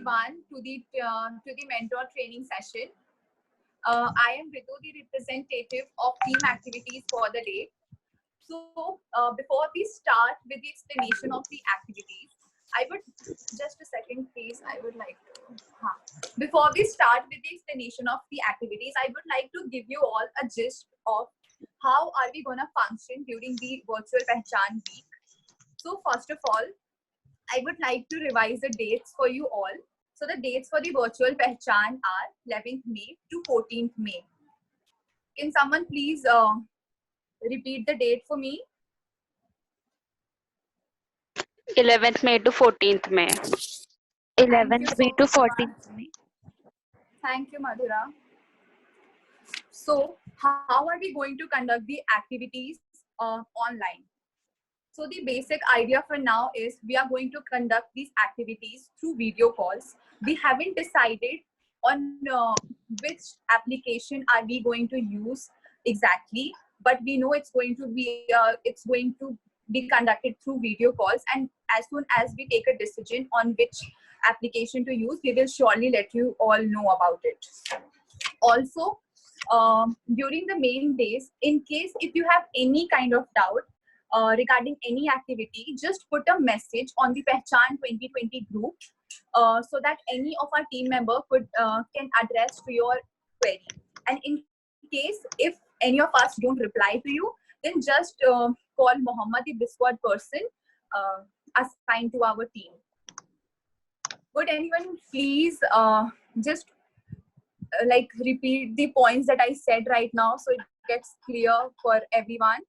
everyone to the mentor training session. I am Ritu, the representative of team activities for the day. So before we start with the explanation of the activities, I would just a second, please. I would like to. Before we start with the explanation of the activities, I would like to give you all a gist of how are we going to function during the virtual Pehchan week. So first of all, I would like to revise the dates for you all. So the dates for the virtual Pehchan are 11th May to 14th May. Can someone please repeat the date for me? 11th May to 14th May. 11th May to 14th May. Thank you, Madhura. So how are we going to conduct the activities online? So the basic idea for now is we are going to conduct these activities through video calls. We haven't decided on which application are we going to use exactly, but we know it's going to be conducted through video calls. And as soon as we take a decision on which application to use, we will surely let you all know about it. Also, during the main days, in case if you have any kind of doubt regarding any activity, just put a message on the Pehchan 2020 group so that any of our team member can address to your query. And in case if any of us don't reply to you, then just call Mohammed, the Discord person assigned to our team. Would anyone please just like repeat the points that I said right now so it gets clear for everyone?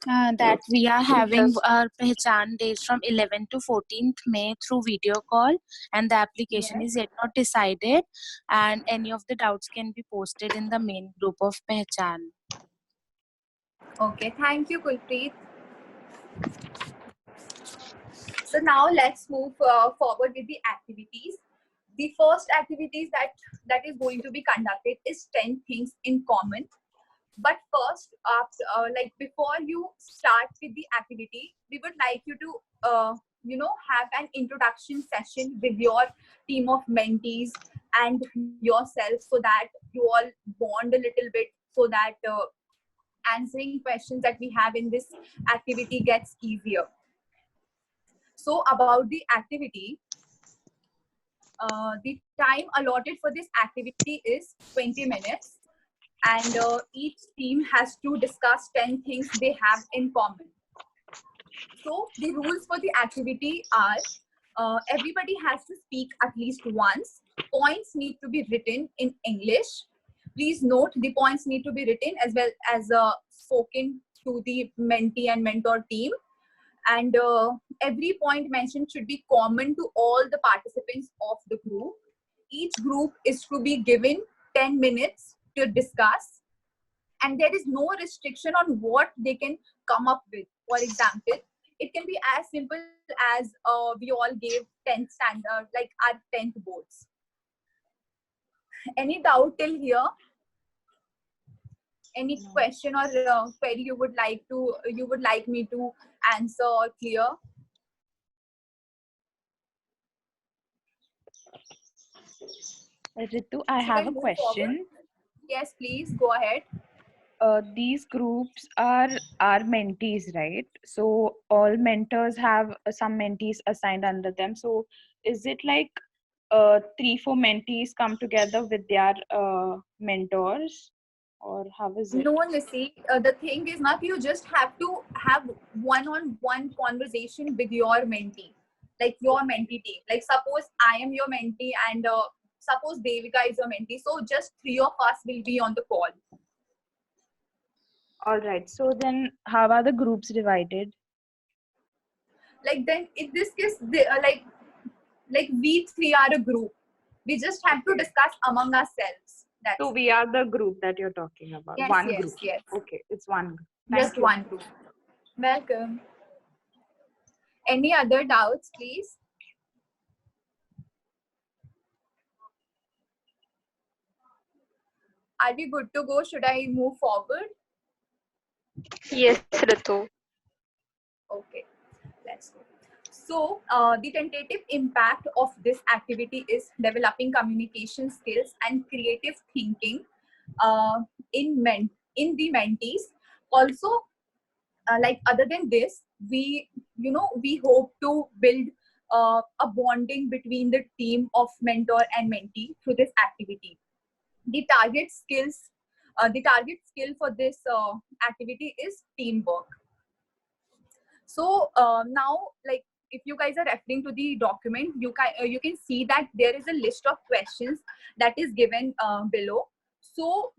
That we are having our Pehchan days from 11th to 14th May through video call, and the application is yet not decided, and any of the doubts can be posted in the main group of Pehchan. Okay, thank you, Kulpreet. So now let's move forward with the activities. The first activities that is going to be conducted is 10 things in common. But first, before you start with the activity, we would like you to have an introduction session with your team of mentees and yourself, so that you all bond a little bit, so that answering questions that we have in this activity gets easier. So about the activity, the time allotted for this activity is 20 minutes. And each team has to discuss 10 things they have in common. So the rules for the activity are everybody has to speak at least once. Points need to be written in English. Please note the points need to be written as well as spoken to the mentee and mentor team. And every point mentioned should be common to all the participants of the group. Each group is to be given 10 minutes to discuss, and there is no restriction on what they can come up with. For example, it can be as simple as we all gave 10th standard, like our 10th boards. Any doubt till here? Any question or query you would like me to answer or clear? Ritu, I have a question. Forward? Yes, please go ahead. These groups are our mentees, right? So all mentors have some mentees assigned under them. So is it like 3-4 mentees come together with their mentors, or how is it? No, Nisi, the thing is not, you just have to have one-on-one conversation with your mentee, like your mentee team. Like suppose I am your mentee and suppose Devika is your mentee. So just 3 of us will be on the call. All right. So then how are the groups divided? Like then in this case, like we 3 are a group. We just have to discuss among ourselves. So we are the group that you're talking about. Yes, one yes, group. yes. Okay, it's one group. Just one group. Welcome. Any other doubts, please? Are we good to go? Should I move forward? Yes, Ritu. Okay, let's So the tentative impact of this activity is developing communication skills and creative thinking in the mentees. Also, like other than this, we hope to build a bonding between the team of mentor and mentee through this activity. The target skill for this activity is teamwork. So now, like, if you guys are referring to the document, you can see that there is a list of questions that is given below. So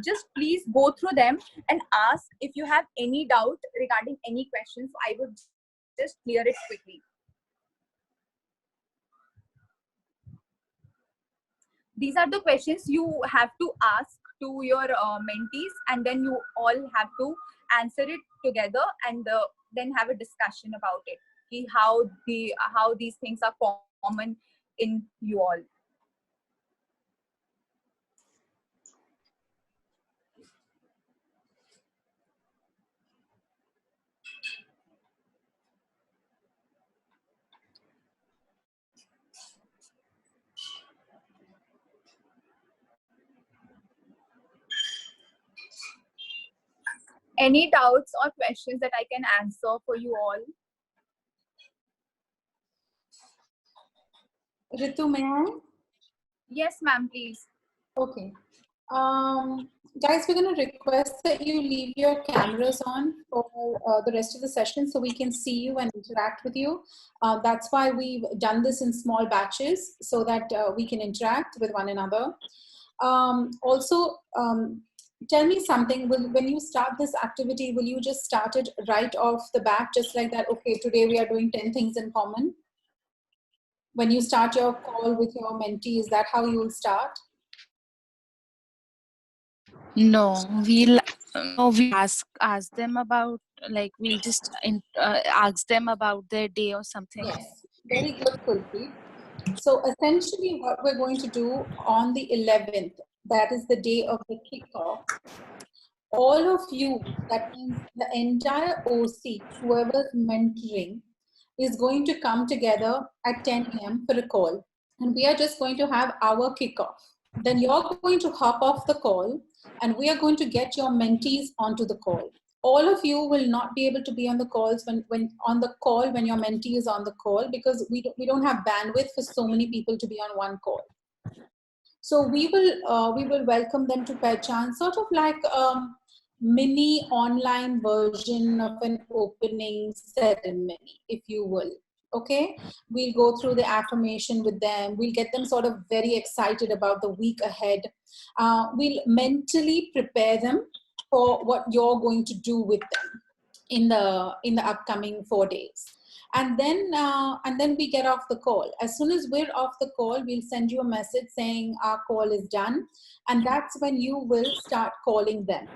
just please go through them and ask if you have any doubt regarding any questions. I would just clear it quickly. These are the questions you have to ask to your mentees, and then you all have to answer it together, and then have a discussion about it. How these things are common in you all. Any doubts or questions that I can answer for you all? Ritu, may I? Yes, ma'am, please. Okay. Guys, we're going to request that you leave your cameras on for the rest of the session so we can see you and interact with you. That's why we've done this in small batches so that we can interact with one another. Also, tell me something. When you start this activity, will you just start it right off the bat, just like that? Okay, today we are doing 10 things in common. When you start your call with your mentee, is that how you will start? No, we ask them about, like, we'll just ask them about their day or something. Yes, very good, Kulpreet. So essentially what we're going to do on the 11th, that is the day of the kickoff, all of you, that means the entire OC, whoever's mentoring, is going to come together at 10 a.m. for a call. And we are just going to have our kickoff. Then you're going to hop off the call and we are going to get your mentees onto the call. All of you will not be able to be on the calls when your mentee is on the call, because we don't have bandwidth for so many people to be on one call. So we will welcome them to Pehchan, sort of like mini online version of an opening ceremony, if you will. Okay, we'll go through the affirmation with them. We'll get them sort of very excited about the week ahead. We'll mentally prepare them for what you're going to do with them in the upcoming 4 days. And then we get off the call. As soon as we're off the call, we'll send you a message saying our call is done. And that's when you will start calling them.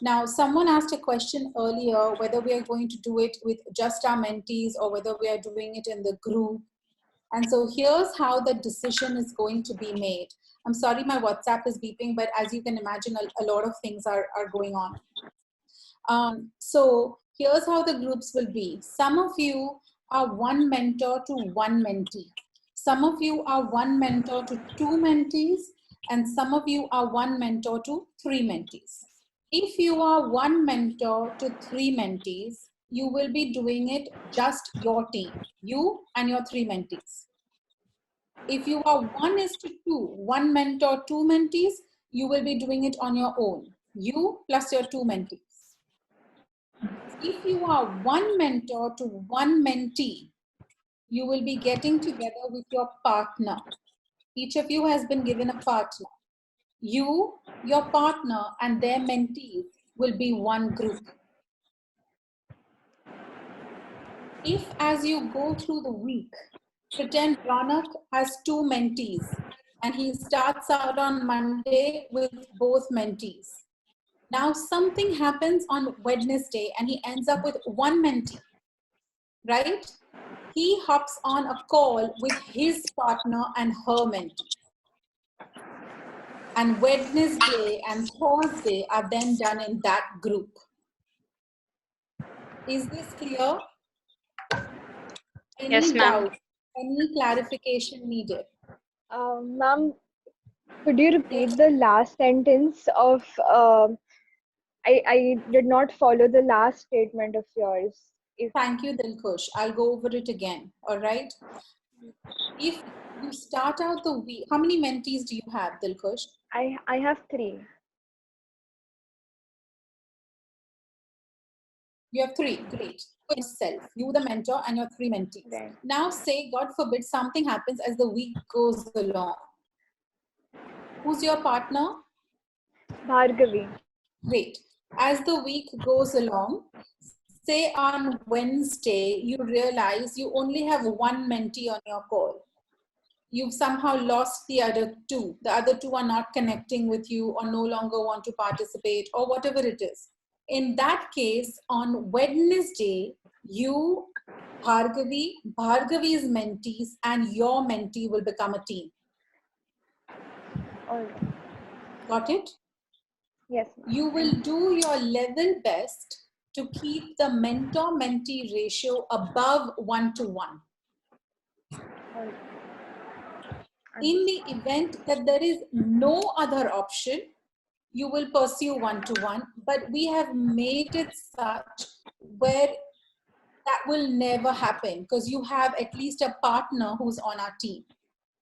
Now, someone asked a question earlier, whether we are going to do it with just our mentees or whether we are doing it in the group. And so here's how the decision is going to be made. I'm sorry, my WhatsApp is beeping, but as you can imagine, a lot of things are going on. So here's how the groups will be. Some of you are one mentor to one mentee. Some of you are one mentor to two mentees, and some of you are one mentor to three mentees. If you are one mentor to three mentees, you will be doing it just your team, you and your three mentees. If you are 1:2, one mentor, two mentees, you will be doing it on your own, you plus your two mentees. If you are one mentor to one mentee, you will be getting together with your partner. Each of you has been given a partner. You, your partner, and their mentees will be one group. If as you go through the week, pretend Ronak has two mentees and he starts out on Monday with both mentees. Now something happens on Wednesday and he ends up with one mentee, right? He hops on a call with his partner and her mentee. And Wednesday and Thursday are then done in that group. Is this clear? Yes, Any ma'am. doubt, any clarification needed? Ma'am, could you repeat the last sentence of I did not follow the last statement of yours. If Thank you, Dilkush. I'll go over it again. All right. If you start out the week, how many mentees do you have, Dilkush? I have 3. You have 3. Great. Yourself, you the mentor, and your 3 mentees. Right. Now, say, God forbid, something happens as the week goes along. Who's your partner? Bhargavi. Great. As the week goes along, say on Wednesday, you realize you only have 1 mentee on your call. You've somehow lost the other 2. The other 2 are not connecting with you or no longer want to participate or whatever it is. In that case, on Wednesday, you, Bhargavi's mentees, and your mentee will become a team. All right. Got it? Yes, ma'am. You will do your level best to keep the mentor-mentee ratio above 1:1. All right. In the event that there is no other option, you will pursue 1:1, but we have made it such where that will never happen because you have at least a partner who's on our team.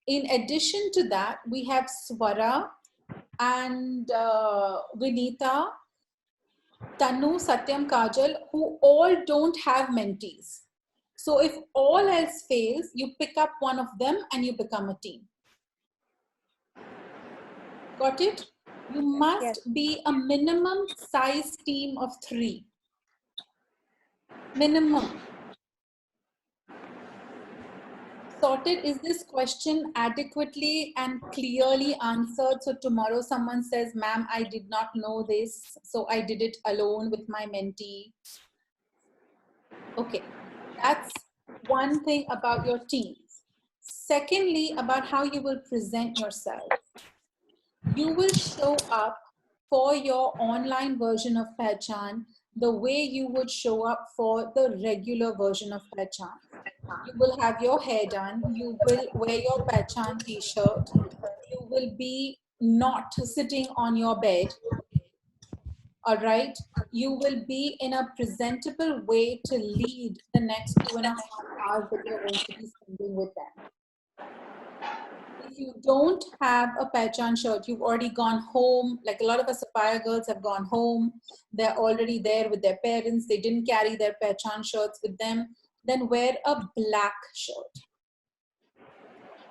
In addition to that, we have Swara and Vinita, Tanu, Satyam, Kajal, who all don't have mentees. So if all else fails, you pick up one of them and you become a team. Got it? You must Yes. be a minimum size team of 3. Minimum. Sorted. Is this question adequately and clearly answered? So tomorrow someone says, ma'am, I did not know this, so I did it alone with my mentee. Okay, that's one thing about your teams. Secondly, about how you will present yourself. You will show up for your online version of Pehchan the way you would show up for the regular version of Pehchan. You will have your hair done. You will wear your Pehchan t-shirt. You will be not sitting on your bed. All right. You will be in a presentable way to lead the next 2.5 hours that you're going to be spending with them. If you don't have a Pehchan shirt, you've already gone home. Like a lot of us Sapphire girls have gone home. They're already there with their parents. They didn't carry their Pehchan shirts with them. Then wear a black shirt.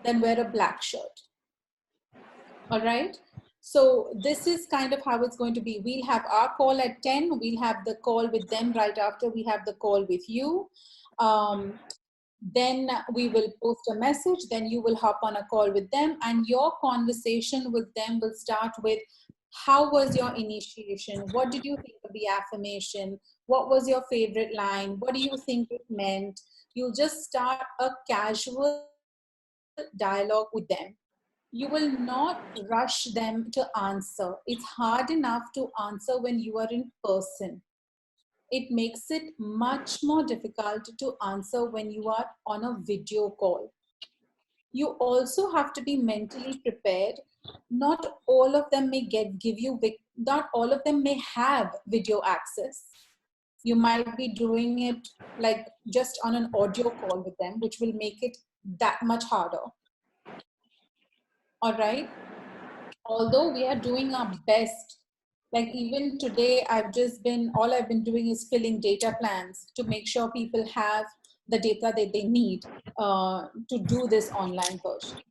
Then wear a black shirt. All right. So this is kind of how it's going to be. We'll have our call at 10. We'll have the call with them right after we have the call with you. Then we will post a message. Then you will hop on a call with them. And your conversation with them will start with, how was your initiation? What did you think of the affirmation? What was your favorite line? What do you think it meant? You'll just start a casual dialogue with them. You will not rush them to answer. It's hard enough to answer when you are in person. It makes it much more difficult to answer when you are on a video call. You also have to be mentally prepared. Not all of them may not all of them may have video access. You might be doing it like just on an audio call with them, which will make it that much harder. All right. Although we are doing our best, like even today, all I've been doing is filling data plans to make sure people have the data that they need to do this online version,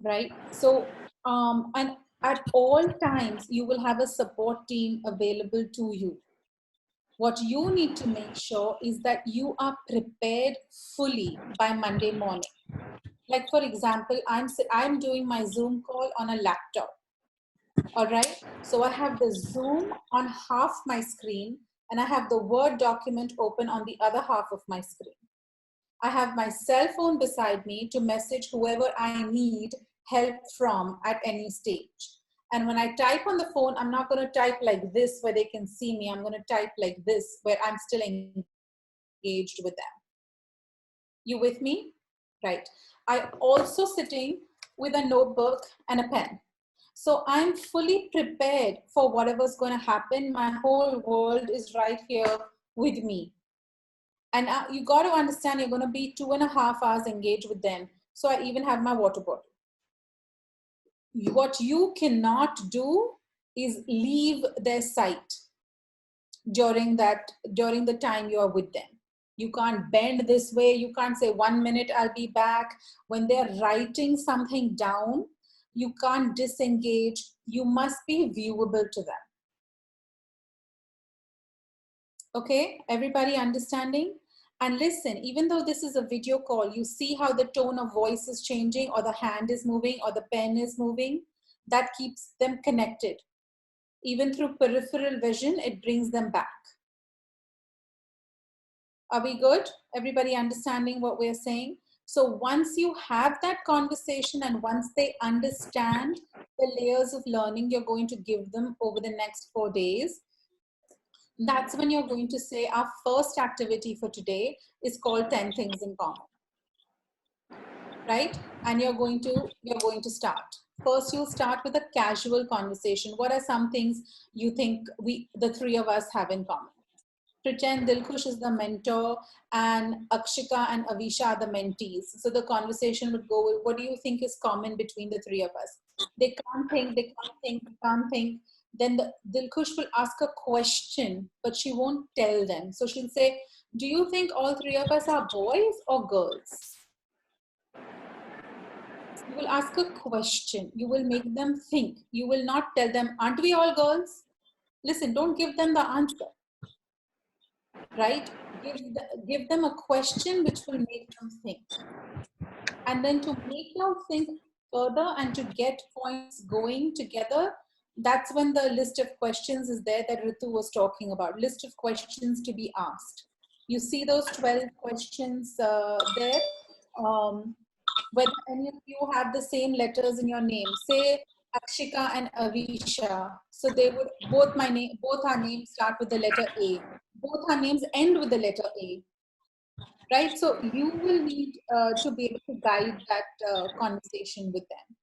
right? So, and at all times, you will have a support team available to you. What you need to make sure is that you are prepared fully by Monday morning. Like for example, I'm doing my Zoom call on a laptop. All right. So I have the Zoom on half my screen and I have the Word document open on the other half of my screen. I have my cell phone beside me to message whoever I need help from at any stage. And when I type on the phone, I'm not going to type like this where they can see me. I'm going to type like this where I'm still engaged with them. You with me? Right. I also sitting with a notebook and a pen. So I'm fully prepared for whatever's going to happen. My whole world is right here with me. And you got to understand, you're going to be 2.5 hours engaged with them. So I even have my water bottle. What you cannot do is leave their sight during the time you are with them. You can't bend this way. You can't say 1 minute, I'll be back. When they're writing something down, you can't disengage. You must be viewable to them. Okay, everybody understanding? And listen, even though this is a video call, you see how the tone of voice is changing, or the hand is moving, or the pen is moving. That keeps them connected. Even through peripheral vision, it brings them back. Are we good? Everybody understanding what we're saying? So once you have that conversation and once they understand the layers of learning you're going to give them over the next 4 days, that's when you're going to say our first activity for today is called 10 things in common. Right? And you're going to start. First, you'll start with a casual conversation. What are some things you think the three of us have in common? Pretend Dilkhush is the mentor and Akshika and Avisha are the mentees. So the conversation would go with, what do you think is common between the three of us? They can't think. Then Dilkhush will ask a question, but she won't tell them. So she'll say, do you think all three of us are boys or girls? You will ask a question. You will make them think. You will not tell them, aren't we all girls? Listen, don't give them the answer. Right? Give them a question which will make them think. And then to make you think further and to get points going together, that's when the list of questions is there that Ritu was talking about. List of questions to be asked. You see those 12 questions there? Whether any of you have the same letters in your name. Say Akshika and Avisha. So they would both our names start with the letter A. Both our names end with the letter A. Right? So you will need to be able to guide that conversation with them.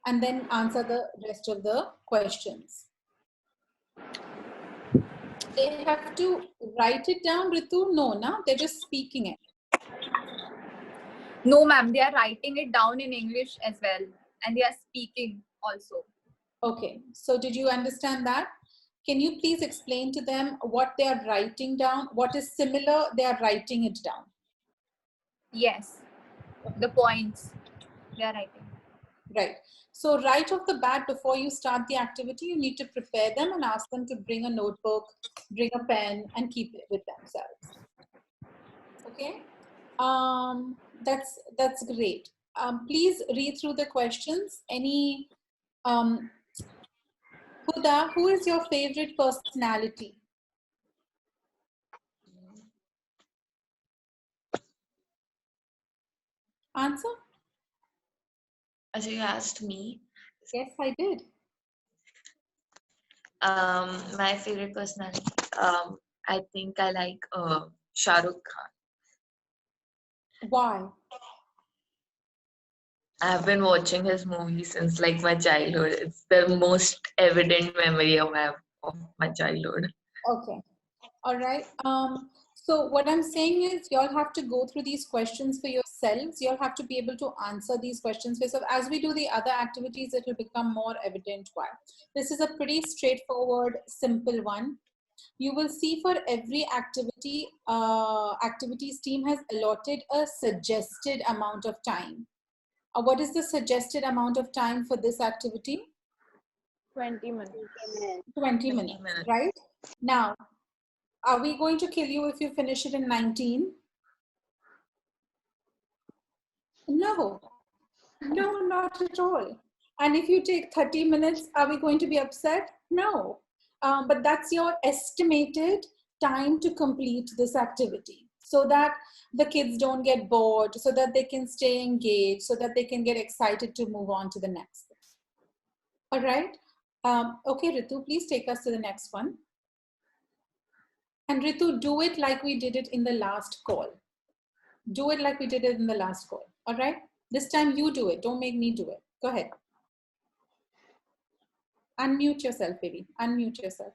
And then answer the rest of the questions. They have to write it down, Ritu? No, na? They're just speaking it. No, ma'am, they are writing it down in English as well. And they are speaking also. Okay, so did you understand that? Can you please explain to them what they are writing down? What is similar, they are writing it down. Yes, the points they are writing. Right. So right off the bat, before you start the activity, you need to prepare them and ask them to bring a notebook, bring a pen, and keep it with themselves. Okay. That's great. Please read through the questions. Any Huda, who is your favorite personality? Answer? As you asked me. Yes, I did. My favorite personality. I think I like Shah Rukh Khan. Why? I've been watching his movies since like my childhood. It's the most evident memory I have of my childhood. Okay. All right. So what I'm saying is you'll have to go through these questions for yourselves. You'll have to be able to answer these questions for yourself. As we do the other activities, it will become more evident why. This is a pretty straightforward, simple one. You will see for every activity, activities team has allotted a suggested amount of time. What is the suggested amount of time for this activity? 20 minutes. 20 minutes, right? Now, are we going to kill you if you finish it in 19? No, not at all. And if you take 30 minutes, are we going to be upset? No. But that's your estimated time to complete this activity so that the kids don't get bored, so that they can stay engaged, so that they can get excited to move on to the next thing. All right. Okay, Ritu, please take us to the next one. And Ritu, do it like we did it in the last call. Do it like we did it in the last call. All right? This time you do it. Don't make me do it. Go ahead. Unmute yourself, baby. Unmute yourself.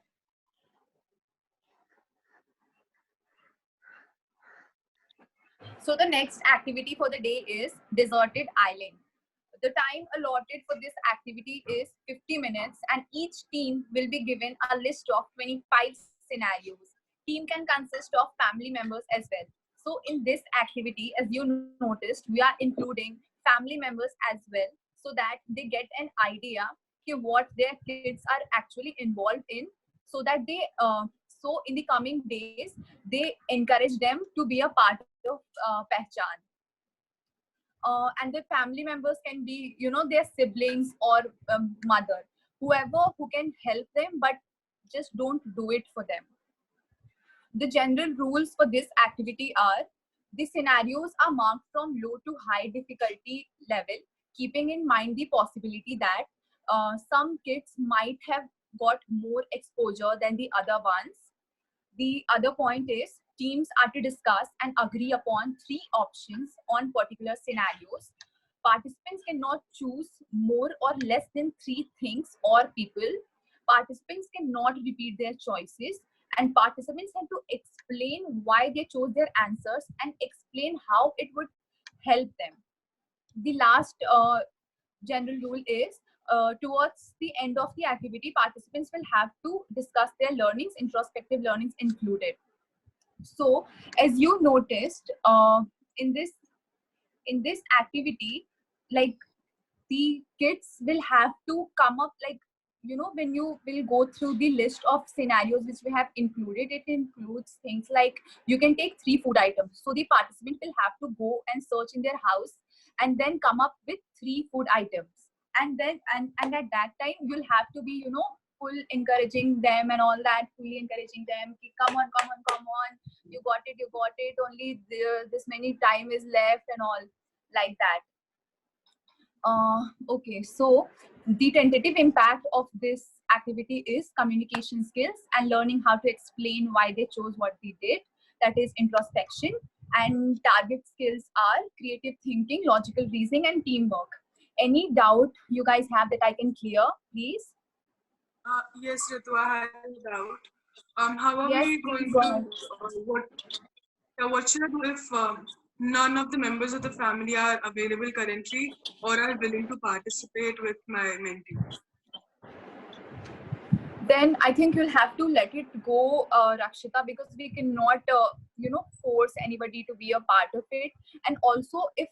So the next activity for the day is deserted island. The time allotted for this activity is 50 minutes and each team will be given a list of 25 scenarios. Team can consist of family members as well. So in this activity, as you noticed, we are including family members as well so that they get an idea of what their kids are actually involved in, so that they so in the coming days they encourage them to be a part of Pehchan. And the family members can be, you know, their siblings or mother, whoever who can help them, but just don't do it for them. The general rules for this activity are: the scenarios are marked from low to high difficulty level, keeping in mind the possibility that some kids might have got more exposure than the other ones. The other point is teams are to discuss and agree upon 3 options on particular scenarios. Participants cannot choose more or less than 3 things or people. Participants cannot repeat their choices, and participants have to explain why they chose their answers and explain how it would help them. The last general rule is towards the end of the activity, participants will have to discuss their learnings, introspective learnings included. So as you noticed in this activity, like the kids will have to come up, like, you know, when you will go through the list of scenarios which we have included, it includes things like you can take 3 food items. So the participant will have to go and search in their house and then come up with 3 food items. And then and at that time you'll have to be, you know, full encouraging them and all that, fully encouraging them. Come on, come on, come on. You got it. Only this many time is left and all like that. Okay, so the tentative impact of this activity is communication skills and learning how to explain why they chose what they did. That is introspection. And target skills are creative thinking, logical reasoning, and teamwork. Any doubt you guys have that I can clear, please? Yes, Ritu, I have a doubt. How are Yes, we please going go ahead. to, what should I do if none of the members of the family are available currently or are willing to participate with my mentee? Then I think you'll have to let it go, Rakshita, because we cannot, you know, force anybody to be a part of it. And also, if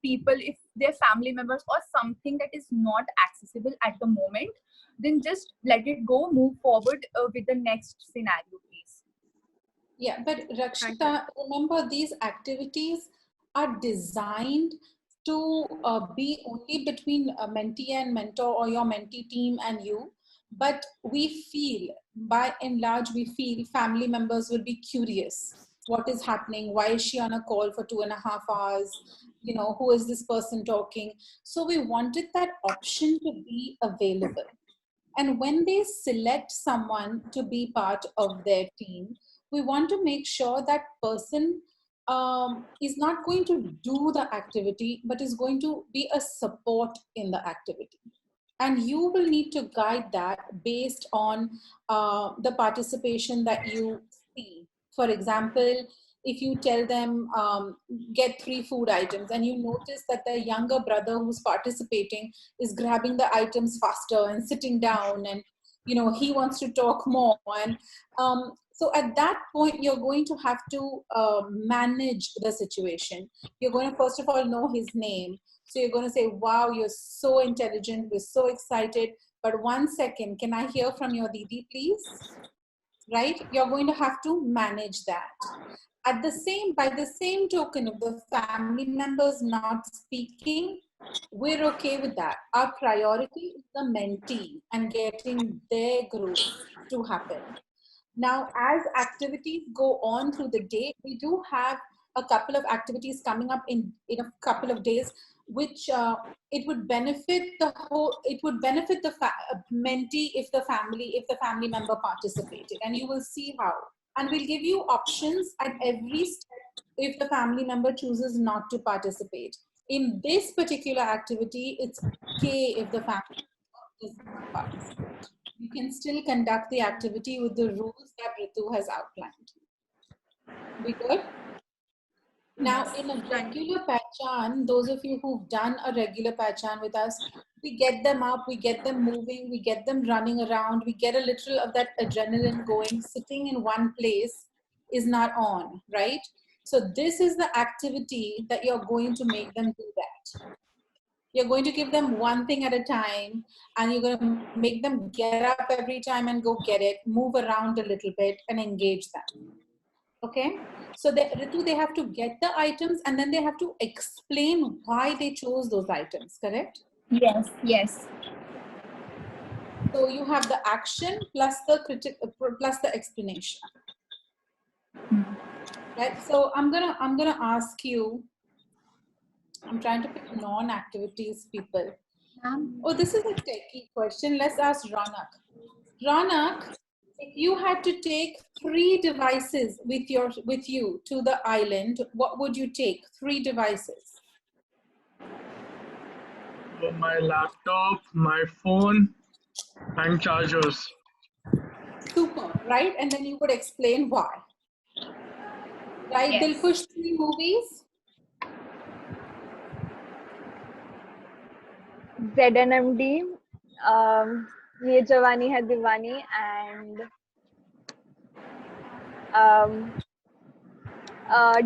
people, if their family members or something that is not accessible at the moment, then just let it go, move forward with the next scenario, please. Yeah, but Rakshita, remember these activities are designed to be only between a mentee and mentor or your mentee team and you. But we feel, by and large, we feel family members will be curious. What is happening? Why is she on a call for 2.5 hours? You know, who is this person talking? So we wanted that option to be available. And when they select someone to be part of their team, we want to make sure that person is not going to do the activity, but is going to be a support in the activity. And you will need to guide that based on the participation that you see. For example, if you tell them get 3 food items and you notice that the younger brother who's participating is grabbing the items faster and sitting down, and you know he wants to talk more, and so at that point you're going to have to manage the situation. You're going to first of all know his name. So you're going to say, wow, you're so intelligent, we're so excited, but 1 second, can I hear from your Didi, please? Right? You're going to have to manage that. By the same token, if the family members not speaking, we're okay with that. Our priority is the mentee and getting their growth to happen. Now, as activities go on through the day, we do have a couple of activities coming up in a couple of days, which it would benefit the mentee if the family member participated, and you will see how. and we'll give you options at every step if the family member chooses not to participate. In this particular activity, it's okay if the family member does not participate. You can still conduct the activity with the rules that Ritu has outlined. We good? Now, in a regular Pehchan, those of you who've done a regular Pehchan with us, we get them up, we get them moving, we get them running around, we get a little of that adrenaline going. Sitting in one place is not on, right? So this is the activity that you're going to make them do that. You're going to give them one thing at a time, and you're going to make them get up every time and go get it, move around a little bit and engage them. Okay, so Ritu, they have to get the items and then they have to explain why they chose those items, correct? Yes, yes. So you have the action plus the explanation. Right. So I'm gonna ask you. I'm trying to pick non-activities people. Oh, this is a techie question. Let's ask Ronak. Ronak, if you had to take 3 devices with you to the island, what would you take? 3 devices. My laptop, my phone, and chargers. Super, right? And then you could explain why. Right? Yes. They'll push 3 movies. ZNMD, Ye Jawani Hai Diwani, and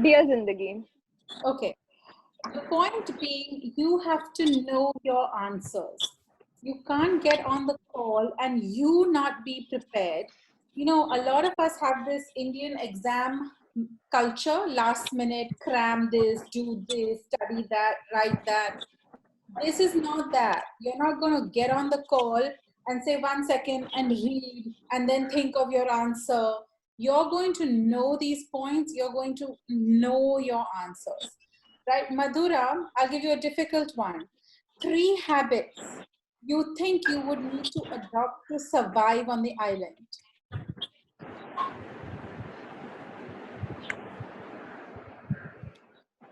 Dear Zindagi. Okay. The point being, you have to know your answers. You can't get on the call and you not be prepared. You know, a lot of us have this Indian exam culture, last minute, cram this, do this, study that, write that. This is not that. You're not going to get on the call and say 1 second and read and then think of your answer. You're going to know these points. You're going to know your answers. Right, Madhura, I'll give you a difficult one. 3 habits you think you would need to adopt to survive on the island.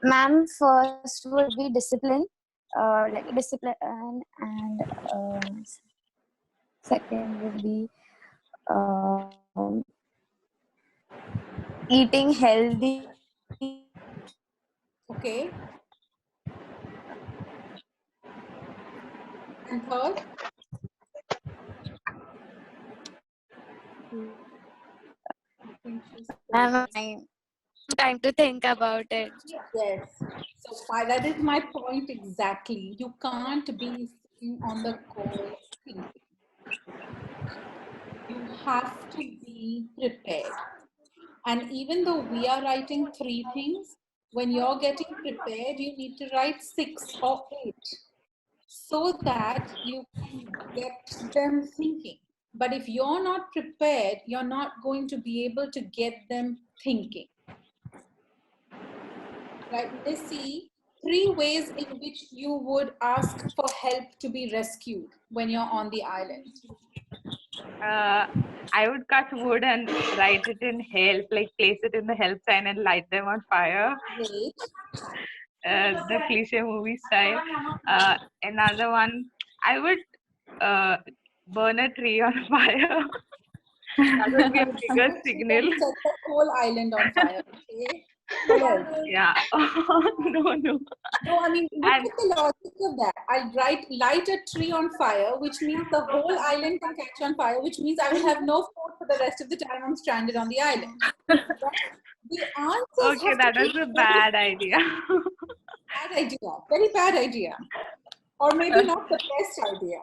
Ma'am, first would be discipline, like discipline, and second would be eating healthy. Okay. And third? Time to think about it. Yes. So that is my point exactly. You can't be sitting on the call thinking. You have to be prepared. And even though we are writing 3 things, when you're getting prepared, you need to write 6 or 8 so that you can get them thinking. But if you're not prepared, you're not going to be able to get them thinking. Right? Let's see 3 ways in which you would ask for help to be rescued when you're on the island. I would cut wood and write it in help, like place it in the help sign and light them on fire. Great. The cliche movie style. Another one, I would burn a tree on fire. That would be a bigger signal. Set the whole island on fire. Okay. What else? Yeah. No. No, I mean, look at the logic of that. I'll light a tree on fire, which means the whole island can catch on fire, which means I will have no food for the rest of the time I'm stranded on the island. The answers Okay, that was a bad idea. Bad idea. Very bad idea. Or maybe not the best idea.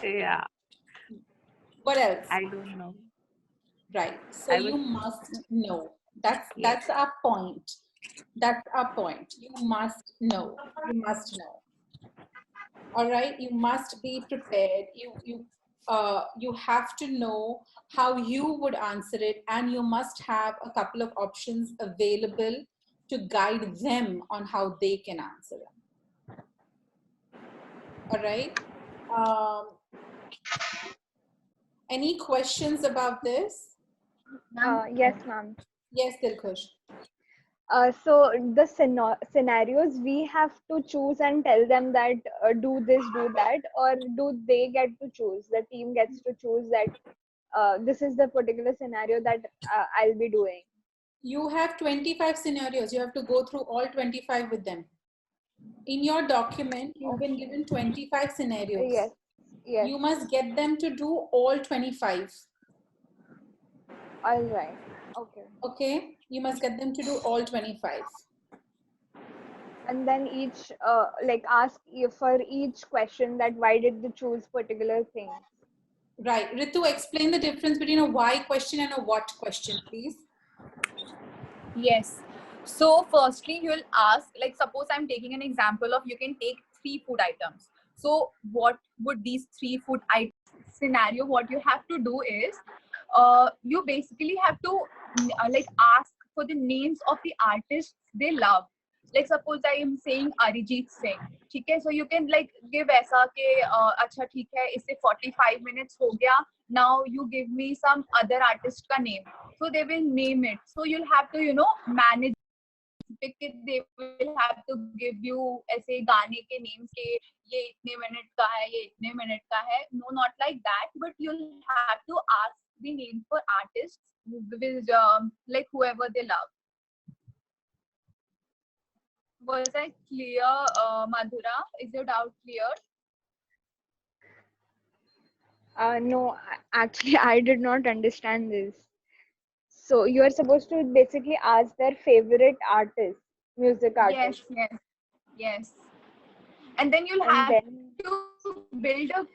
Yeah. What else? I don't know. Right. So you must know. That's our point. That's our point. You must know. You must know. All right. You must be prepared. You have to know how you would answer it, and you must have a couple of options available to guide them on how they can answer them. All right. Any questions about this? Yes, ma'am. Yes, Dilkhush. So the scenarios we have to choose and tell them that do this, do that, or do they get to choose? The team gets to choose that this is the particular scenario that I'll be doing. You have 25 scenarios. You have to go through all 25 with them. In your document, you've been given 25 scenarios. Yes. Yes. You must get them to do all 25. All right. Okay. Okay? You must get them to do all 25. And then each like ask for each question that why did they choose particular thing. Right. Ritu, explain the difference between a why question and a what question, please. Yes. So firstly, you'll ask, like suppose I'm taking an example of you can take 3 food items. So what would these 3 food items scenario, what you have to do is, you basically have to like ask for the names of the artists they love. Like suppose I am saying Arijit Singh, ठीक है, so you can like give ऐसा कि अच्छा ठीक है इससे 45 minutes हो गया, now you give me some other artist का name, so they will name it, so you'll have to manage it. They will have to give you ऐसे गाने के names के ये इतने मिनट का है, ये इतने मिनट का है, no, not like that, but you'll have to ask the name for artists with like whoever they love. Was I clear, Madhura? Is your doubt clear? No, actually, I did not understand this. So you are supposed to basically ask their favorite artist, music artist. Yes. And then you'll And have then to build a,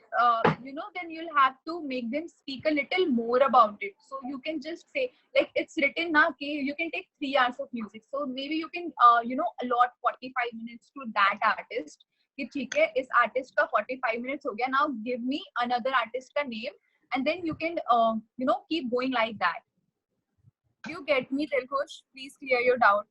then you'll have to make them speak a little more about it. So you can just say, like it's written now, you can take 3 hours of music. So maybe you can, allot 45 minutes to that artist. कि ठीक है, इस artist का 45 minutes हो गया. Now give me another artist का name, and then you can, keep going like that. Do you get me, Dilkhush? Please clear your doubt.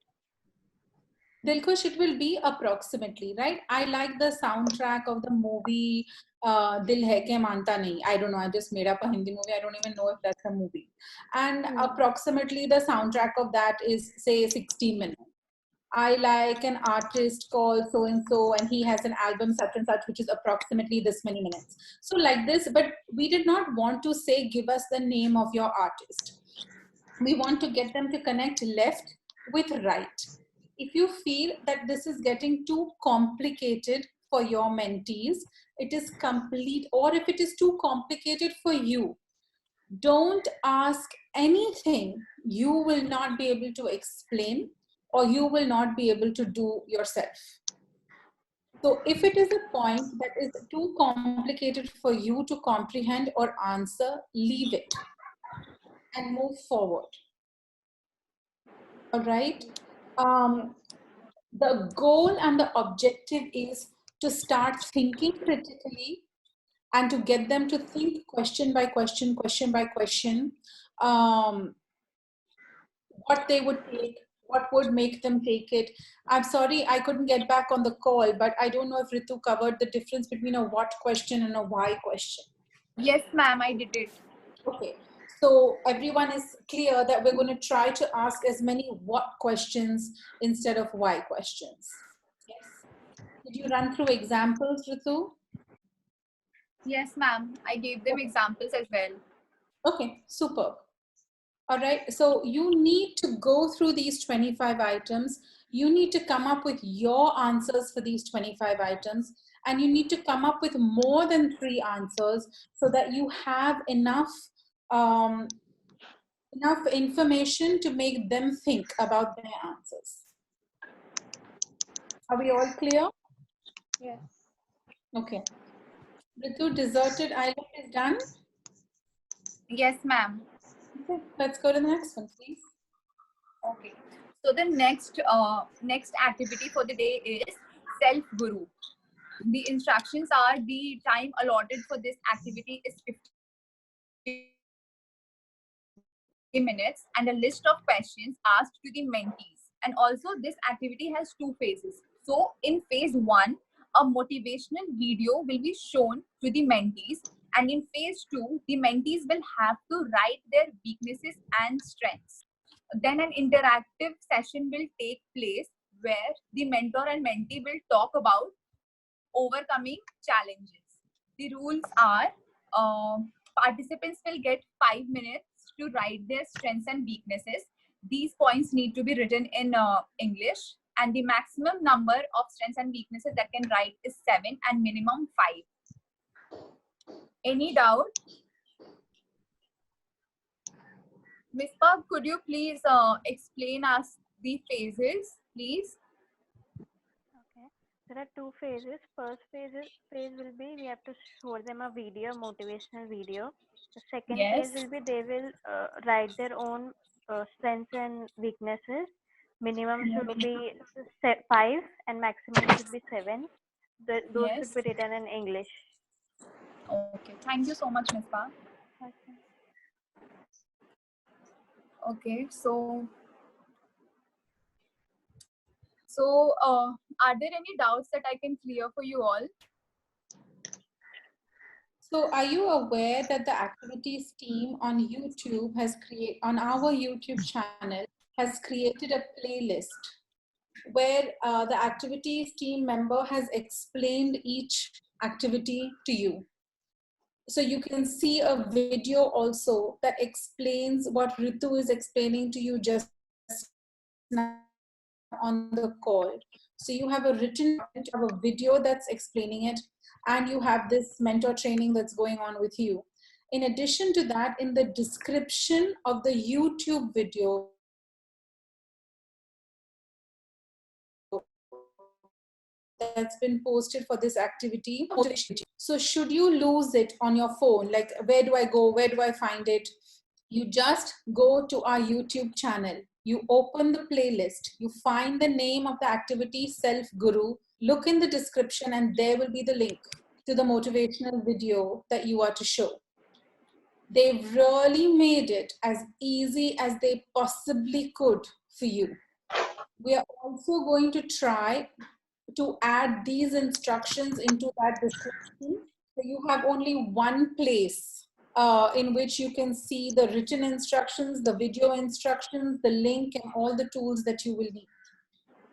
Dilkhush, it will be approximately, right? I like the soundtrack of the movie Dil Hai Ke Manta Nahi. I don't know, I just made up a Hindi movie. I don't even know if that's a movie. And approximately the soundtrack of that is, say, 16 minutes. I like an artist called so-and-so, and he has an album such and such, which is approximately this many minutes. So like this, but we did not want to say, give us the name of your artist. We want to get them to connect left with right. If you feel that this is getting too complicated for your mentees, it is complete, or if it is too complicated for you, don't ask anything you will not be able to explain or you will not be able to do yourself. So if it is a point that is too complicated for you to comprehend or answer, leave it and move forward. All right. The goal and the objective is to start thinking critically and to get them to think question by question by question, what they would take, what would make them take it. I'm sorry I couldn't get back on the call, but I don't know if Ritu covered the difference between a what question and a why question. Yes, ma'am, I did it. Okay. So everyone is clear that we're going to try to ask as many what questions instead of why questions. Yes. Did you run through examples, Ritu? Yes, ma'am. I gave them examples as well. Okay, super. All right. So you need to go through these 25 items. You need to come up with your answers for these 25 items. And you need to come up with more than 3 answers so that you have enough enough information to make them think about their answers. Are we all clear? yes. Okay. Ritu, Deserted Island is done? Yes, ma'am. Okay, let's go to the next one, please. Okay. So the next activity for the day is self-guru. The instructions are, the time allotted for this activity is 50 minutes and a list of questions asked to the mentees. And also this activity has 2 phases. So in phase 1, a motivational video will be shown to the mentees And in phase 2, the mentees will have to write their weaknesses and strengths. Then an interactive session will take place where the mentor and mentee will talk about overcoming challenges. The rules are participants will get 5 minutes to write their strengths and weaknesses. These points need to be written in English, and the maximum number of strengths and weaknesses that can write is 7 and minimum 5. Any doubt? Ms. Park, could you please explain us the phases, please? Okay. There are two phases. First phase will be we have to show them a video, motivational video. The second phase will be they will write their own strengths and weaknesses. Minimum should be 5 and maximum should be 7. Those should be written in English. Okay. Thank you so much, Ms. Park. Okay, so are there any doubts that I can clear for you all? So are you aware that the activities team on YouTube on our YouTube channel has created a playlist where the activities team member has explained each activity to you. So you can see a video also that explains what Ritu is explaining to you just now on the call. So you have a video that's explaining it, and you have this mentor training that's going on with you. In addition to that, in the description of the YouTube video, that's been posted for this activity. So should you lose it on your phone, like where do I go, where do I find it? You just go to our YouTube channel, you open the playlist, you find the name of the activity Self Guru, look in the description, and there will be the link to the motivational video that you are to show. They've really made it as easy as they possibly could for you. We are also going to try to add these instructions into that description. So you have only one place in which you can see the written instructions, the video instructions, the link, and all the tools that you will need.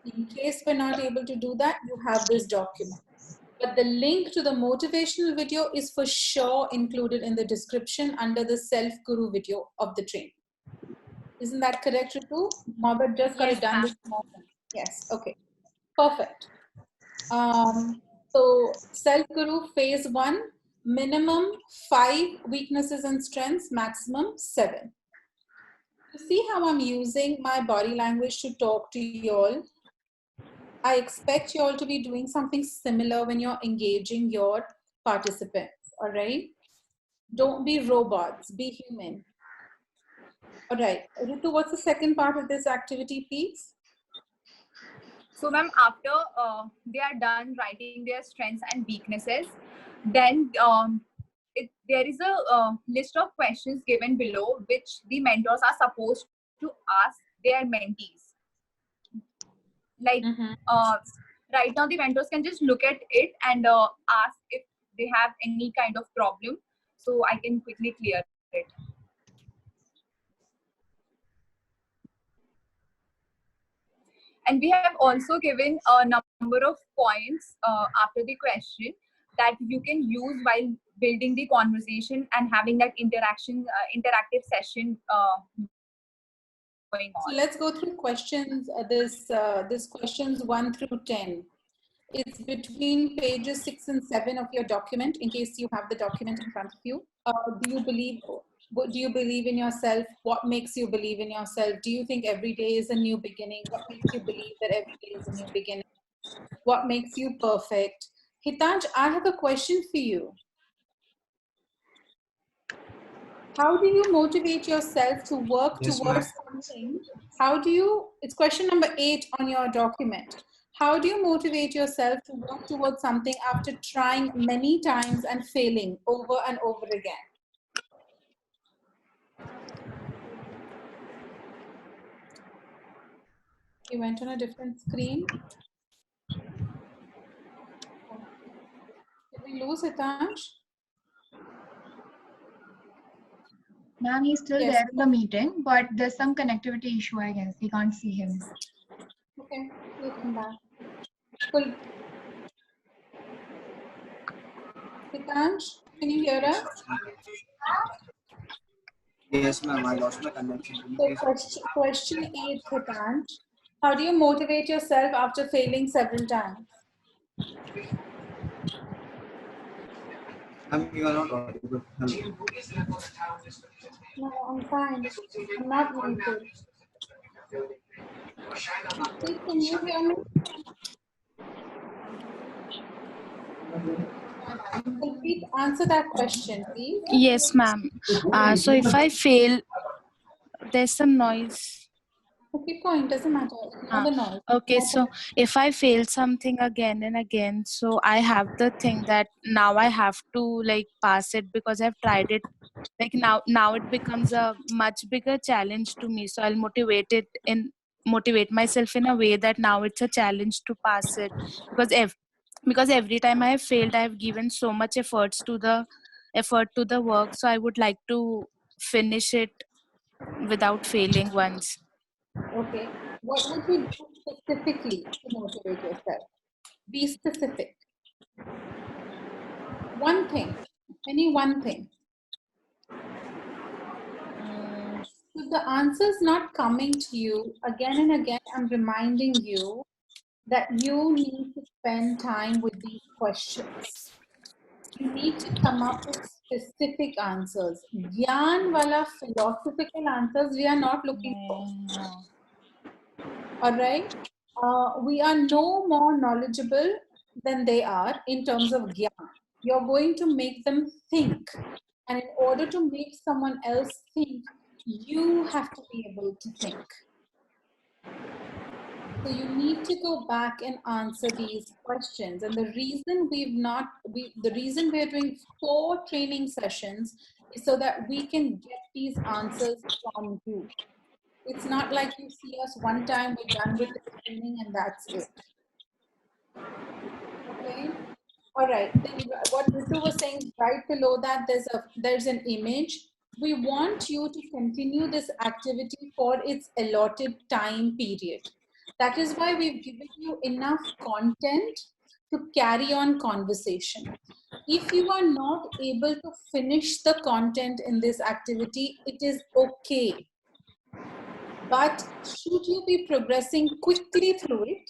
In case we're not able to do that, you have this document. But the link to the motivational video is for sure included in the description under the Self Guru video of the training. Isn't that correct, Ritu? Mohabbat just got it done this morning. Yes, okay. Perfect. So Self Guru phase 1, minimum 5 weaknesses and strengths, maximum 7. You see how I'm using my body language to talk to you all? I expect you all to be doing something similar when you're engaging your participants, all right? Don't be robots, be human. All right, Ritu, what's the second part of this activity, please? So ma'am, after they are done writing their strengths and weaknesses, then there is a list of questions given below which the mentors are supposed to ask their mentees. Like right now the mentors can just look at it and ask if they have any kind of problem, so I can quickly clear it. And we have also given a number of points after the question that you can use while building the conversation and having that interactive session going on. So let's go through questions. This questions 1 through 10. It's between pages 6 and 7 of your document, in case you have the document in front of you. Do you believe in yourself? What makes you believe in yourself? Do you think every day is a new beginning? What makes you believe that every day is a new beginning? What makes you perfect? Hitansh, I have a question for you. How do you motivate yourself to work towards something? It's question number 8 on your document. How do you motivate yourself to work towards something after trying many times and failing over and over again? You went on a different screen. Did we lose Hitansh? Ma'am, he's still Yes. there in the meeting, but there's some connectivity issue, I guess. We can't see him. Okay, we'll come back. Cool. Hitansh, can you hear us? Yes, ma'am. I lost my connection. So question 8, Hitansh. How do you motivate yourself after failing several times? Ma'am, you are not audible. Hello. No, I'm fine. I'm not muted. Please, can you hear me? Please answer that question, please. Yes, ma'am. So if I fail, there's some noise. Keep going, doesn't matter. Ignore the noise. Okay, so if I fail something again and again, so I have the thing that now I have to like pass it because I've tried it. Like now it becomes a much bigger challenge to me. So I'll motivate myself in a way that now it's a challenge to pass it because every time I have failed, I have given so much effort to the work. So I would like to finish it without failing once. Okay. What would you do specifically to motivate yourself? Be specific. One thing. Any one thing. If the answer is not coming to you, again and again, I'm reminding you that you need to spend time with these questions. You need to come up with specific answers. Gyan wala philosophical answers we are not looking for. All right? We are no more knowledgeable than they are in terms of gyan. You're going to make them think. And in order to make someone else think, you have to be able to think. So you need to go back and answer these questions. And the reason the reason we're doing 4 training sessions is so that we can get these answers from you. It's not like you see us one time, we're done with the training and that's it. Okay. All right. Then what Ritu was saying right below that, there's an image. We want you to continue this activity for its allotted time period. That is why we've given you enough content to carry on conversation. If you are not able to finish the content in this activity, it is okay. But should you be progressing quickly through it,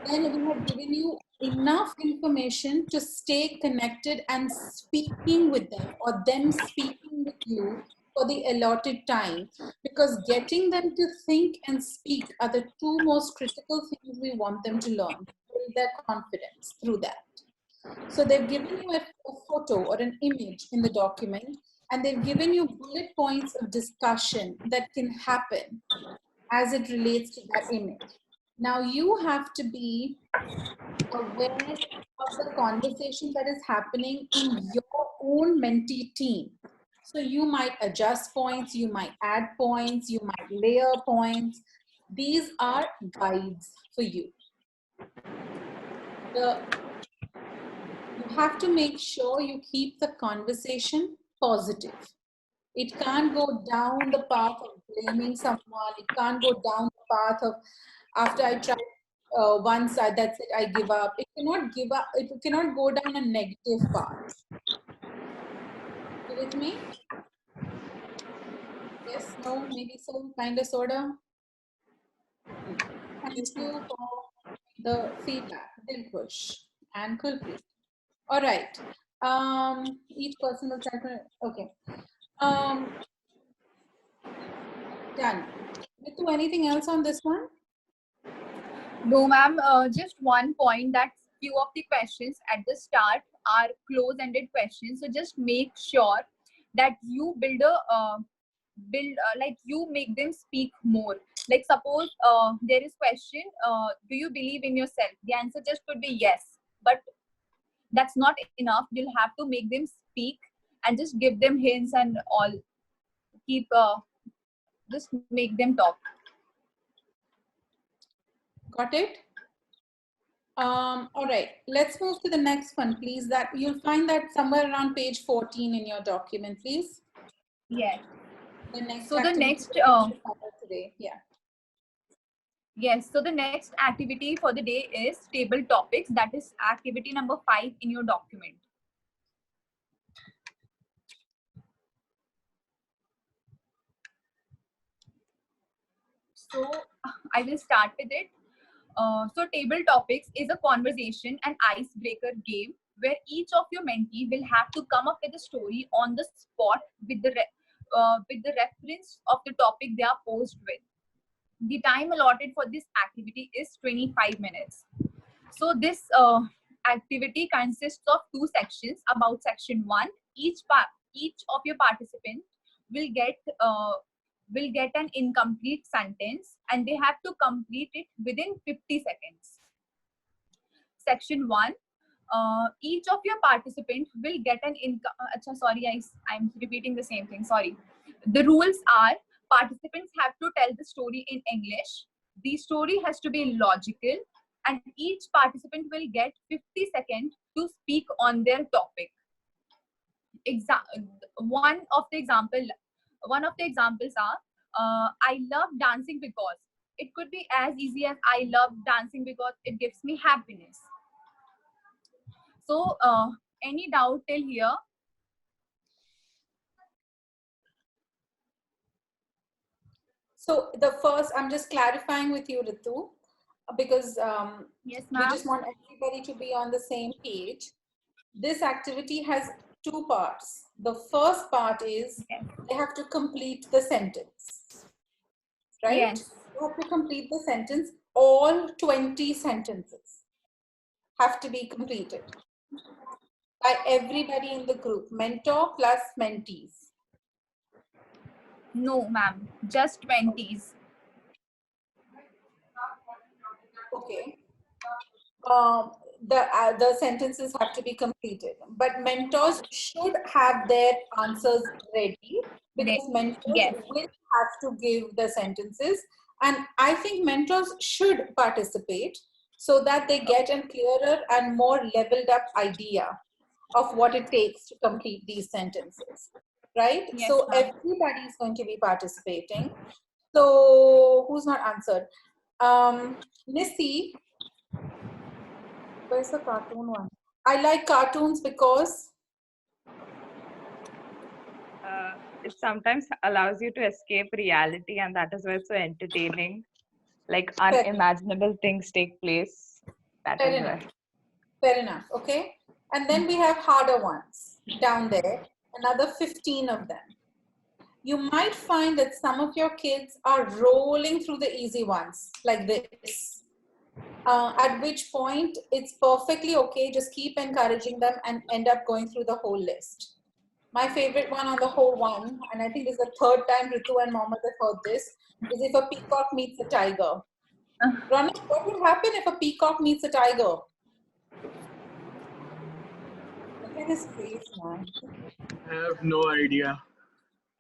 then we have given you enough information to stay connected and speaking with them or them speaking with you for the allotted time, because getting them to think and speak are the 2 most critical things we want them to learn. Build their confidence through that. So they've given you a photo or an image in the document, and they've given you bullet points of discussion that can happen as it relates to that image. Now you have to be aware of the conversation that is happening in your own mentee team. So you might adjust points, you might add points, you might layer points. These are guides for you. You have to make sure you keep the conversation positive. It can't go down the path of blaming someone. It can't go down the path of, after I tried once, that's it, I give up. It cannot give up. It cannot go down a negative path. You with me? Yes, no, maybe so, kind of, sort of. Thank you for the feedback, Dilkush and Kulpreet. All right. Each person will try to, okay. Done. Ritu, anything else on this one? No, ma'am. Just one point, that few of the questions at the start are close-ended questions. So just make sure that you like you make them speak more. Like suppose there is question, do you believe in yourself? The answer just could be yes, but that's not enough. You'll have to make them speak and just give them hints and all. Just make them talk. Got it? All right, let's move to the next one, please. That you'll find that somewhere around page 14 in your document, please. Yes. The next So the activity next, that we should cover today. Yeah. yes. So the next activity for the day is table topics. That is activity number 5 in your document. So I will start with it. So table topics is a conversation and icebreaker game where each of your mentee will have to come up with a story on the spot with the reference of the topic they are posed with. The time allotted for this activity is 25 minutes. So this activity consists of 2 sections. About section 1, each of your participants will get an incomplete sentence and they have to complete it within 50 seconds. Section 1, each of your participants will get an I'm repeating the same thing, sorry. The rules are participants have to tell the story in English. The story has to be logical and each participant will get 50 seconds to speak on their topic. One of the examples are, I love dancing because. It could be as easy as I love dancing because it gives me happiness. So any doubt till here? So the first, I'm just clarifying with you, Ritu, because yes, we just want everybody to be on the same page. This activity has 2 parts. The first part is they have to complete the sentence, right? Yes. You have to complete the sentence. All 20 sentences have to be completed by everybody in the group, mentor plus mentees. No, ma'am, just 20s. Okay. The sentences have to be completed, but mentors should have their answers ready because mentors will have to give the sentences, and I think mentors should participate so that they get a clearer and more leveled up idea of what it takes to complete these sentences, right? Yes, so ma'am. everybody is going to be participating. So who's not answered? Missy, where's the cartoon one? I like cartoons because it sometimes allows you to escape reality, and that is why it's so entertaining. Like unimaginable things take place. That fair is enough. why. Fair enough. Okay. And then we have harder ones down there, another 15 of them. You might find that some of your kids are rolling through the easy ones like this. At which point it's perfectly okay. Just keep encouraging them and end up going through the whole list. My favorite one on the whole one, and I think this is the 3rd time Ritu and Mohammed have heard this, is if a peacock meets a tiger. Ronak, what would happen if a peacock meets a tiger? Look at his face, man. I have no idea.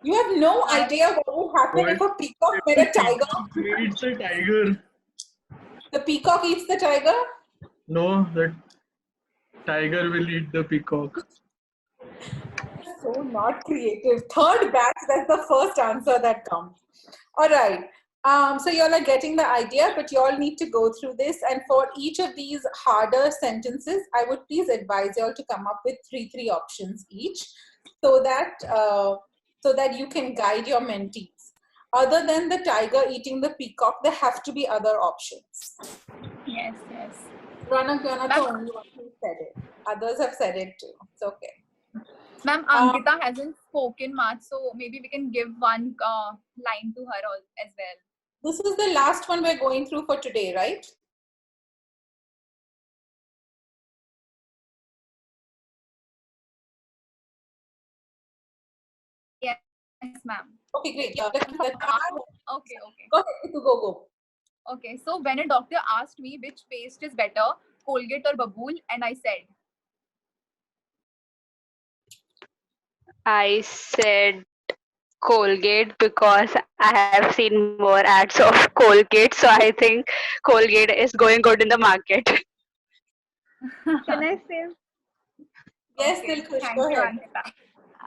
You have no idea what would happen if a peacock met a tiger? Eats a tiger. The peacock eats the tiger? No, the tiger will eat the peacock. So not creative. 3rd batch, that's the first answer that comes. All right. So you all are getting the idea, but you all need to go through this. And for each of these harder sentences, I would please advise you all to come up with 3 options each, so that you can guide your mentees. Other than the tiger eating the peacock, there have to be other options. Yes, yes. Ronak, you're not the only one who said it. Others have said it too. It's okay. Ma'am, Ankita hasn't spoken much, so maybe we can give one line to her as well. This is the last one we're going through for today, right? Yes, ma'am. Okay, great. Okay. Go ahead, go. Okay, so when a doctor asked me which paste is better, Colgate or Babool, and I said, I said Colgate because I have seen more ads of Colgate, so I think Colgate is going good in the market. Can I say? Yes, okay, Dilkhush, thank go you, ahead. Ankita.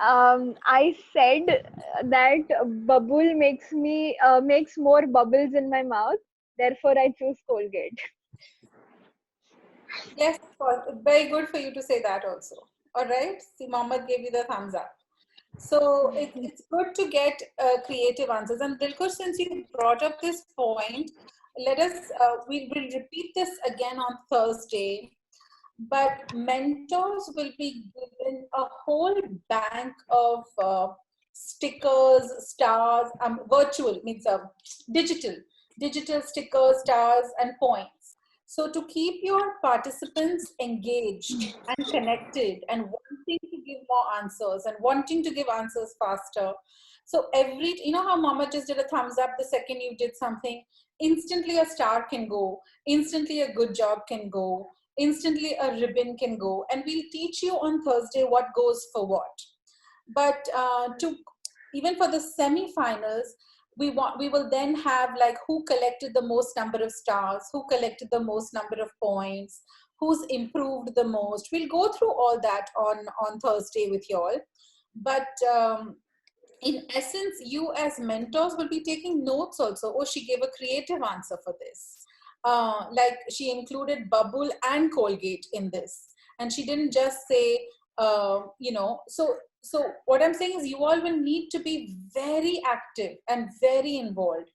I said that bubble makes more bubbles in my mouth. Therefore, I choose Colgate. Yes, very good for you to say that also. All right. See, Mohammed gave you the thumbs up. So it's good to get creative answers. And Dilkush, since you brought up this point, let us, we'll repeat this again on Thursday. But mentors will be given a whole bank of stickers, stars, virtual means digital stickers, stars, and points. So to keep your participants engaged and connected and wanting to give more answers and wanting to give answers faster. So you know how Mama just did a thumbs up the second you did something, instantly a star can go, instantly a good job can go, instantly a ribbon can go, and we'll teach you on Thursday what goes for what. But even for the semi-finals, we will then have like who collected the most number of stars, who collected the most number of points, who's improved the most. We'll go through all that on Thursday with you all. But in essence, you as mentors will be taking notes also. Oh, she gave a creative answer for this. Like she included Bubble and Colgate in this. And she didn't just say, you know, so what I'm saying is you all will need to be very active and very involved.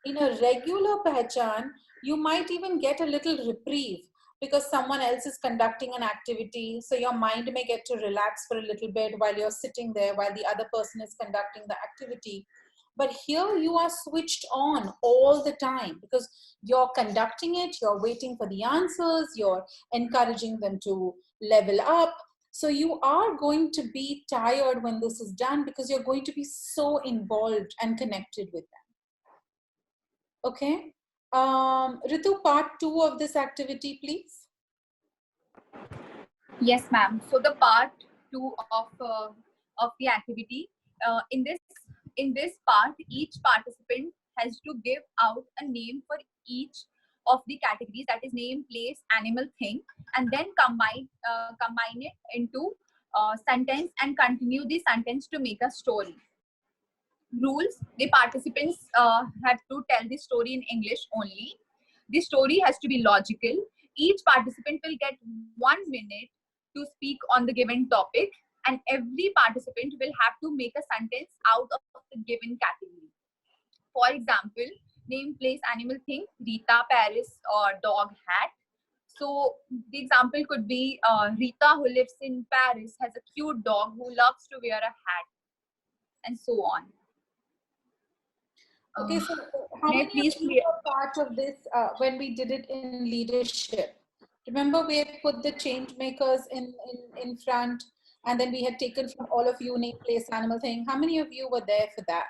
In a regular Pehchan, you might even get a little reprieve because someone else is conducting an activity. So your mind may get to relax for a little bit while you're sitting there while the other person is conducting the activity. But here you are switched on all the time because you're conducting it, you're waiting for the answers, you're encouraging them to level up. So you are going to be tired when this is done because you're going to be so involved and connected with them. Okay. Ritu, part 2 of this activity, please. Yes, ma'am. So the part 2 of the activity, in this part, each participant has to give out a name for each of the categories, that is name, place, animal, thing, and then combine it into sentence and continue the sentence to make a story. Rules: the participants have to tell the story in English only. The story has to be logical. Each participant will get 1 minute to speak on the given topic, and every participant will have to make a sentence out of the given category. For example, name, place, animal, thing, Rita, Paris, or dog, hat. So the example could be Rita, who lives in Paris, has a cute dog who loves to wear a hat, and so on. Okay, so how many of you were part of this when we did it in leadership? Remember, we had put the change makers in front, and then we had taken from all of you name, place, animal, thing. How many of you were there for that?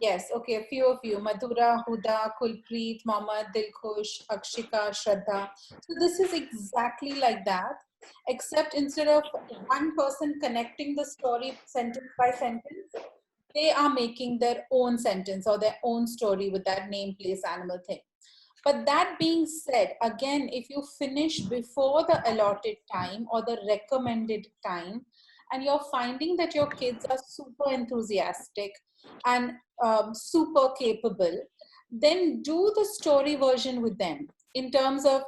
Yes, okay, a few of you. Madhura, Huda, Kulpreet, Mohammed, Dilkhush, Akshika, Shraddha. So this is exactly like that, except instead of one person connecting the story sentence by sentence, they are making their own sentence or their own story with that name, place, animal, thing. But that being said, again, if you finish before the allotted time or the recommended time, and you're finding that your kids are super enthusiastic and super capable, then do the story version with them. In terms of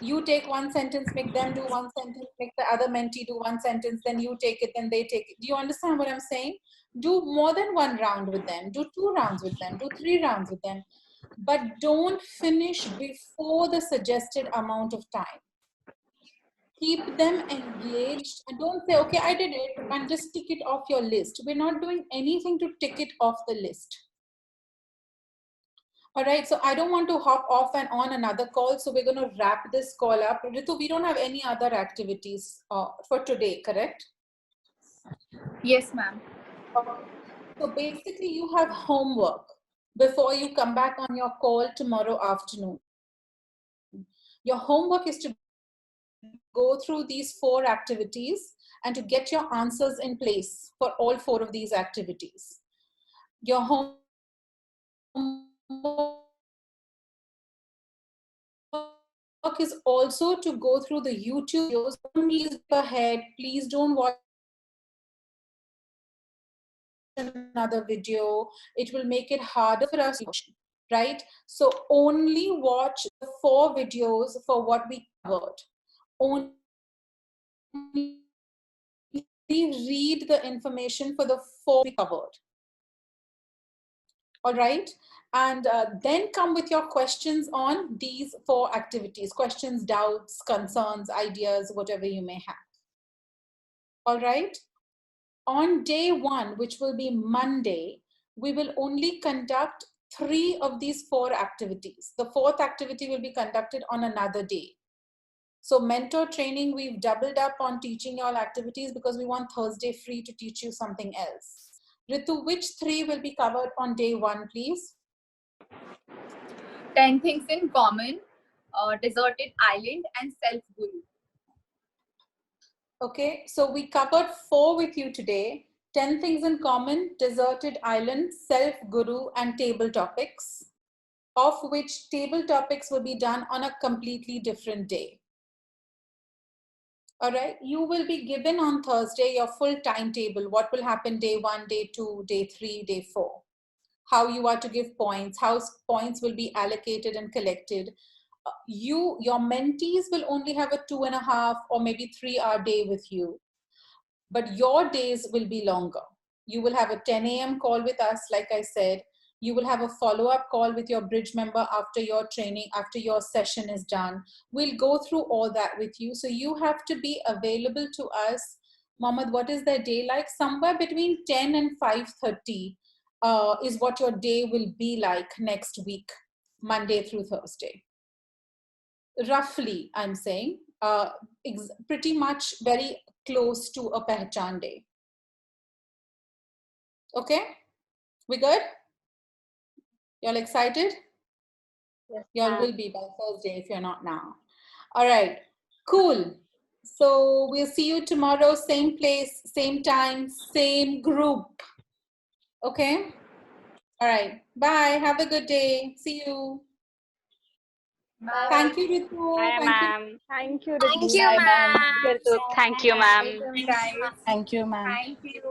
you take one sentence, make them do one sentence, make the other mentee do one sentence, then you take it, then they take it. Do you understand what I'm saying? Do more than one round with them, do 2 rounds with them, do 3 rounds with them, but don't finish before the suggested amount of time. Keep them engaged and don't say, okay, I did it, and just tick it off your list. We're not doing anything to tick it off the list. All right, so I don't want to hop off and on another call, so we're going to wrap this call up. Ritu, we don't have any other activities for today, correct? Yes, ma'am. So basically, you have homework before you come back on your call tomorrow afternoon. Your homework is to go through these 4 activities and to get your answers in place for all 4 of these activities. Your homework is also to go through the YouTube videos. Please go ahead. Please don't watch another video. It will make it harder for us to watch, right? So only watch the 4 videos for what we covered. Only read the information for the 4 we covered. All right, and then come with your questions on these 4 activities, questions, doubts, concerns, ideas, whatever you may have. All right, on day 1, which will be Monday, we will only conduct 3 of these 4 activities. The 4th activity will be conducted on another day. So mentor training, we've doubled up on teaching y'all activities because we want Thursday free to teach you something else. Ritu, which 3 will be covered on day 1, please? 10 things in common, deserted island, and self-guru. Okay, so we covered 4 with you today. 10 things in common, deserted island, self-guru, and table topics, of which table topics will be done on a completely different day. All right, you will be given on Thursday your full timetable, what will happen day 1, day 2, day 3, day 4. How you are to give points, how points will be allocated and collected. Your mentees will only have a 2.5 or maybe 3-hour day with you, but your days will be longer. You will have a 10 a.m. call with us, like I said. You will have a follow-up call with your bridge member after your training, after your session is done. We'll go through all that with you. So you have to be available to us. Mohammed, what is their day like? Somewhere between 10 and 5:30 is what your day will be like next week, Monday through Thursday. Roughly, I'm saying, pretty much very close to a Pehchan day. Okay, we good? Y'all excited? Yes, Y'all will be by Thursday if you're not now. All right, cool. So we'll see you tomorrow, same place, same time, same group. Okay? All right, bye. Have a good day. See you. Bye. Thank you, Ritu. Bye, Thank you. ma'am. Thank you, Thank Ritu. you, Bye, ma'am. ma'am. Thank you, ma'am. Welcome, guys. Thank you, ma'am. Thank you.